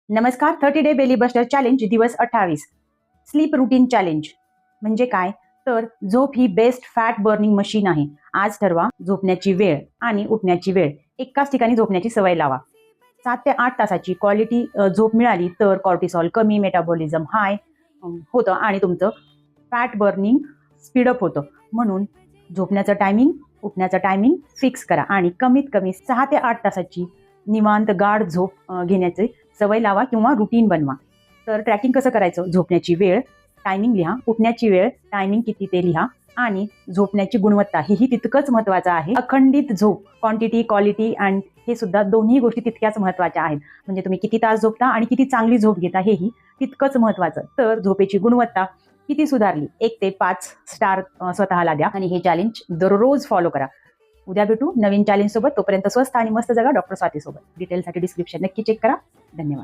नमस्कार. 30 day Bailey buster challenge दिवस 28. Sleep routine challenge म्हणजे काय? तर झोप ही बेस्ट फॅट बर्निंग मशीन आहे. आज ठरवा झोपण्याची वेळ आणि उठण्याची वेळ. एकाच ठिकाणी झोपण्याची सवय लावा. 7 ते 8 तासाची क्वालिटी झोप मिळाली तर कॉर्टिसॉल कमी, मेटाबॉलिझम हाय होतं आणि तुमचं फॅट बर्निंग स्पीडअप होतं. म्हणून झोपण्याचं टायमिंग, उठण्याचं टायमिंग फिक्स करा आणि कमीत कमी 6 ते 8 तासाची निवांत गाढ झोप घेण्याची सवय लावा किंवा रुटीन बनवा. तर ट्रॅकिंग कसं करायचं? झोपण्याची वेळ, टायमिंग लिहा, उठण्याची वेळ, टायमिंग किती ते लिहा आणि झोपण्याची गुणवत्ता ही तितकंच महत्त्वाचं आहे. अखंडित झोप, क्वांटिटी, क्वालिटी अँड हे सुद्धा दोन्ही गोष्टी तितक्याच महत्त्वाच्या आहेत. म्हणजे तुम्ही किती तास झोपता आणि किती चांगली झोप घेता हेही तितकंच महत्त्वाचं. तर झोपेची गुणवत्ता किती सुधारली? 1 ते 5 स्टार स्वतःला द्या आणि हे चॅलेंज दररोज फॉलो करा. उद्या भेटू नवीन चॅलेंज सोबत. तोपर्यंत स्वस्थ आणि मस्त जगा. डॉक्टर स्वाती सोबत. डिटेलसाठी डिस्क्रिप्शन नक्की चेक करा. धन्यवाद.